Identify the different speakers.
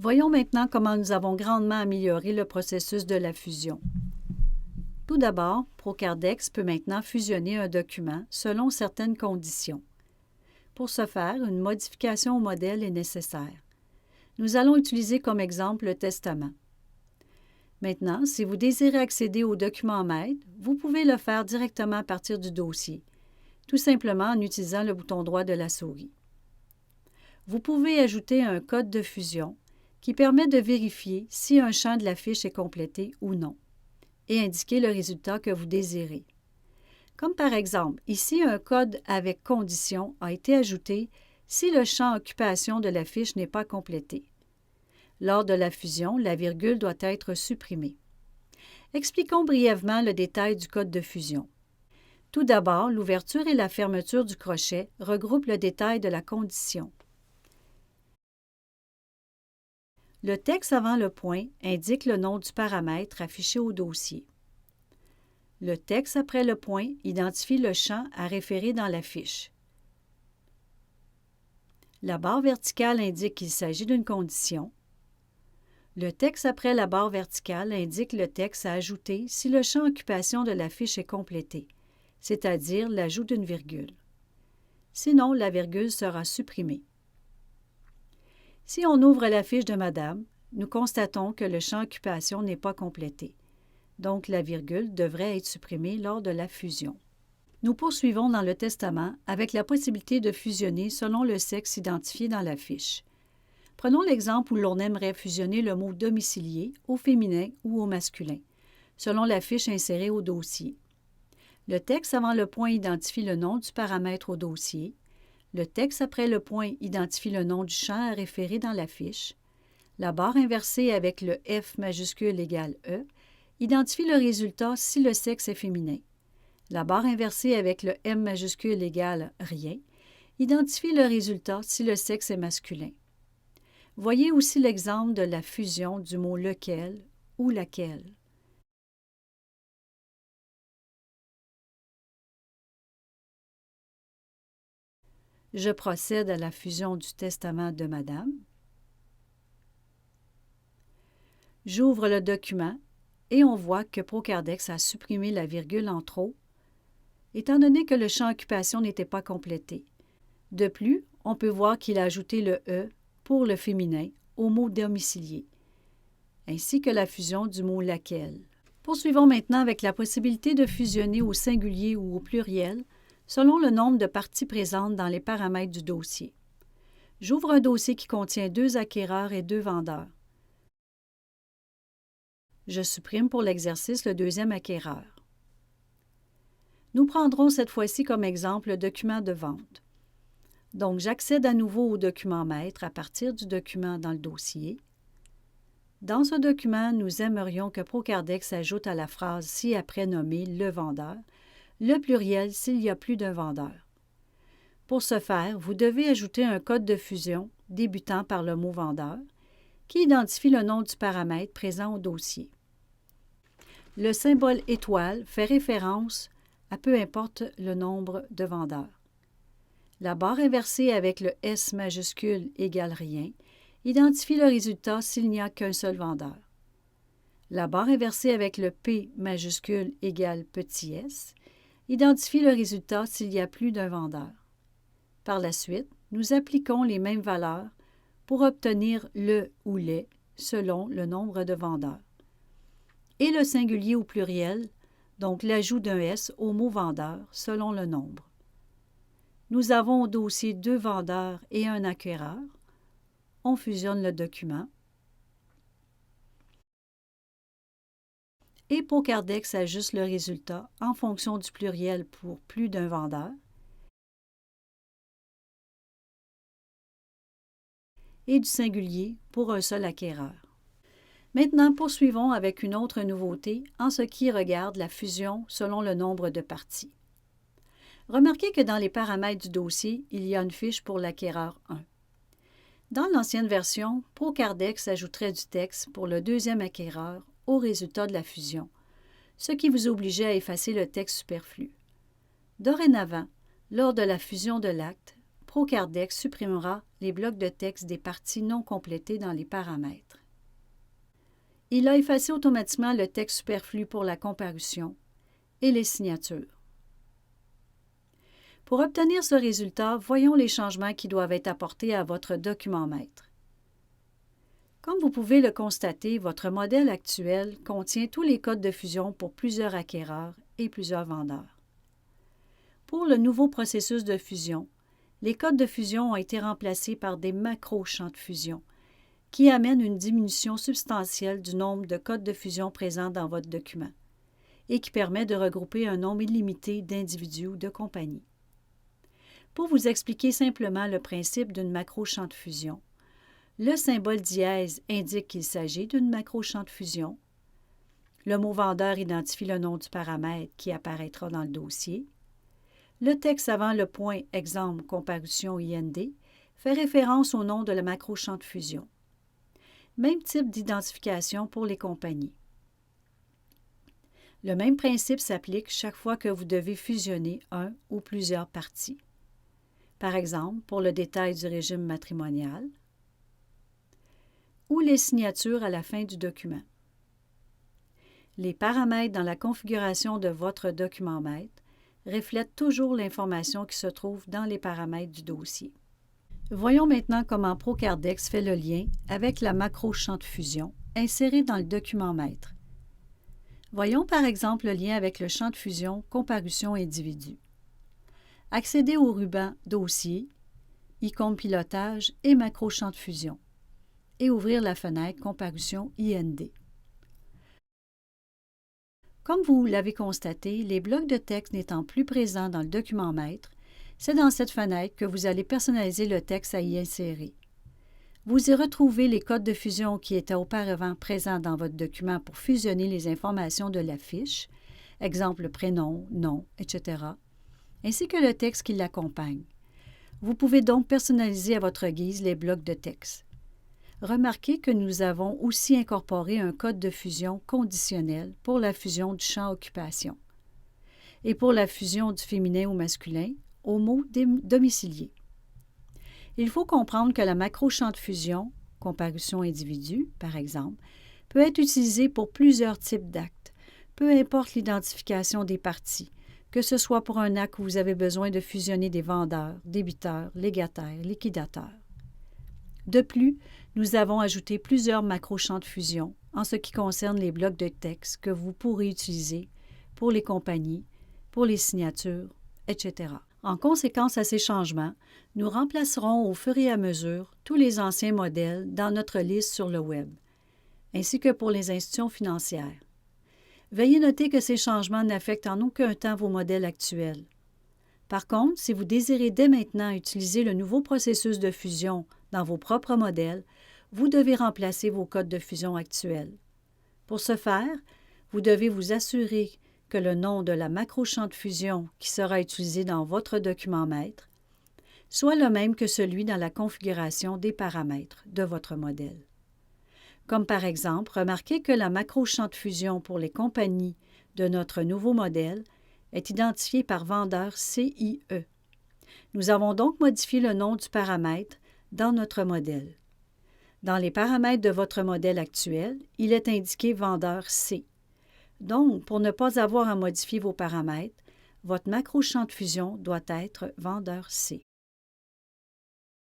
Speaker 1: Voyons maintenant comment nous avons grandement amélioré le processus de la fusion. Tout d'abord, Procardex peut maintenant fusionner un document selon certaines conditions. Pour ce faire, une modification au modèle est nécessaire. Nous allons utiliser comme exemple le testament. Maintenant, si vous désirez accéder au document maître, vous pouvez le faire directement à partir du dossier, tout simplement en utilisant le bouton droit de la souris. Vous pouvez ajouter un code de fusion qui permet de vérifier si un champ de la fiche est complété ou non, et indiquer le résultat que vous désirez. Comme par exemple, ici, un code avec condition a été ajouté si le champ occupation de la fiche n'est pas complété. Lors de la fusion, la virgule doit être supprimée. Expliquons brièvement le détail du code de fusion. Tout d'abord, l'ouverture et la fermeture du crochet regroupent le détail de la condition. Le texte avant le point indique le nom du paramètre affiché au dossier. Le texte après le point identifie le champ à référer dans la fiche. La barre verticale indique qu'il s'agit d'une condition. Le texte après la barre verticale indique le texte à ajouter si le champ occupation de la fiche est complété, c'est-à-dire l'ajout d'une virgule. Sinon, la virgule sera supprimée. Si on ouvre la fiche de Madame, nous constatons que le champ occupation n'est pas complété. Donc, la virgule devrait être supprimée lors de la fusion. Nous poursuivons dans le testament avec la possibilité de fusionner selon le sexe identifié dans la fiche. Prenons l'exemple où l'on aimerait fusionner le mot domicilié au féminin ou au masculin, selon la fiche insérée au dossier. Le texte avant le point identifie le nom du paramètre au dossier. Le texte après le point identifie le nom du champ à référer dans la fiche. La barre inversée avec le F majuscule égale E identifie le résultat si le sexe est féminin. La barre inversée avec le M majuscule égale rien identifie le résultat si le sexe est masculin. Voyez aussi l'exemple de la fusion du mot lequel ou laquelle. Je procède à la fusion du testament de Madame. J'ouvre le document et on voit que Procardex a supprimé la virgule en trop, étant donné que le champ occupation n'était pas complété. De plus, on peut voir qu'il a ajouté le « e » pour le féminin au mot domicilié, ainsi que la fusion du mot « laquelle ». Poursuivons maintenant avec la possibilité de fusionner au singulier ou au pluriel selon le nombre de parties présentes dans les paramètres du dossier. J'ouvre un dossier qui contient 2 acquéreurs et 2 vendeurs. Je supprime pour l'exercice le 2e acquéreur. Nous prendrons cette fois-ci comme exemple le document de vente. Donc, j'accède à nouveau au document maître à partir du document dans le dossier. Dans ce document, nous aimerions que Procardex ajoute à la phrase ci-après nommée « le vendeur » le pluriel s'il y a plus d'un vendeur. Pour ce faire, vous devez ajouter un code de fusion débutant par le mot « vendeur » qui identifie le nom du paramètre présent au dossier. Le symbole étoile fait référence à peu importe le nombre de vendeurs. La barre inversée avec le S majuscule égale rien identifie le résultat s'il n'y a qu'un seul vendeur. La barre inversée avec le P majuscule égale petit s identifie le résultat s'il y a plus d'un vendeur. Par la suite, nous appliquons les mêmes valeurs pour obtenir le ou les selon le nombre de vendeurs. Et le singulier au pluriel, donc l'ajout d'un S au mot vendeur selon le nombre. Nous avons au dossier 2 vendeurs et un acquéreur. On fusionne le document. Et Procardex ajuste le résultat en fonction du pluriel pour plus d'un vendeur et du singulier pour un seul acquéreur. Maintenant, poursuivons avec une autre nouveauté en ce qui regarde la fusion selon le nombre de parties. Remarquez que dans les paramètres du dossier, il y a une fiche pour l'acquéreur 1. Dans l'ancienne version, Procardex ajouterait du texte pour le 2e acquéreur au résultat de la fusion, ce qui vous obligeait à effacer le texte superflu. Dorénavant, lors de la fusion de l'acte, ProCardex supprimera les blocs de texte des parties non complétées dans les paramètres. Il a effacé automatiquement le texte superflu pour la comparution et les signatures. Pour obtenir ce résultat, voyons les changements qui doivent être apportés à votre document maître. Comme vous pouvez le constater, votre modèle actuel contient tous les codes de fusion pour plusieurs acquéreurs et plusieurs vendeurs. Pour le nouveau processus de fusion, les codes de fusion ont été remplacés par des macro-champs de fusion qui amènent une diminution substantielle du nombre de codes de fusion présents dans votre document et qui permet de regrouper un nombre illimité d'individus ou de compagnies. Pour vous expliquer simplement le principe d'une macro-champ de fusion, le symbole dièse indique qu'il s'agit d'une macro-champ de fusion. Le mot vendeur identifie le nom du paramètre qui apparaîtra dans le dossier. Le texte avant le point exemple comparution IND fait référence au nom de la macro-champ de fusion. Même type d'identification pour les compagnies. Le même principe s'applique chaque fois que vous devez fusionner un ou plusieurs parties. Par exemple, pour le détail du régime matrimonial ou les signatures à la fin du document. Les paramètres dans la configuration de votre document maître reflètent toujours l'information qui se trouve dans les paramètres du dossier. Voyons maintenant comment ProCardex fait le lien avec la macro-champ de fusion insérée dans le document maître. Voyons par exemple le lien avec le champ de fusion comparution individu. Accédez au ruban Dossier, icône pilotage et macro-champ de fusion et ouvrir la fenêtre Comparution IND. Comme vous l'avez constaté, les blocs de texte n'étant plus présents dans le document maître, c'est dans cette fenêtre que vous allez personnaliser le texte à y insérer. Vous y retrouvez les codes de fusion qui étaient auparavant présents dans votre document pour fusionner les informations de la fiche, exemple prénom, nom, etc., ainsi que le texte qui l'accompagne. Vous pouvez donc personnaliser à votre guise les blocs de texte. Remarquez que nous avons aussi incorporé un code de fusion conditionnel pour la fusion du champ occupation et pour la fusion du féminin au masculin au mot domicilié. Il faut comprendre que la macro-champ de fusion, comparution individu, par exemple, peut être utilisée pour plusieurs types d'actes, peu importe l'identification des parties, que ce soit pour un acte où vous avez besoin de fusionner des vendeurs, débiteurs, légataires, liquidateurs. De plus, nous avons ajouté plusieurs macro-champs de fusion en ce qui concerne les blocs de texte que vous pourrez utiliser pour les compagnies, pour les signatures, etc. En conséquence à ces changements, nous remplacerons au fur et à mesure tous les anciens modèles dans notre liste sur le web, ainsi que pour les institutions financières. Veuillez noter que ces changements n'affectent en aucun temps vos modèles actuels. Par contre, si vous désirez dès maintenant utiliser le nouveau processus de fusion dans vos propres modèles, vous devez remplacer vos codes de fusion actuels. Pour ce faire, vous devez vous assurer que le nom de la macro-champ de fusion qui sera utilisé dans votre document maître soit le même que celui dans la configuration des paramètres de votre modèle. Comme par exemple, remarquez que la macro-champ de fusion pour les compagnies de notre nouveau modèle est identifiée par vendeur CIE. Nous avons donc modifié le nom du paramètre dans notre modèle. Dans les paramètres de votre modèle actuel, il est indiqué vendeur C. Donc, pour ne pas avoir à modifier vos paramètres, votre macro-champ de fusion doit être vendeur C.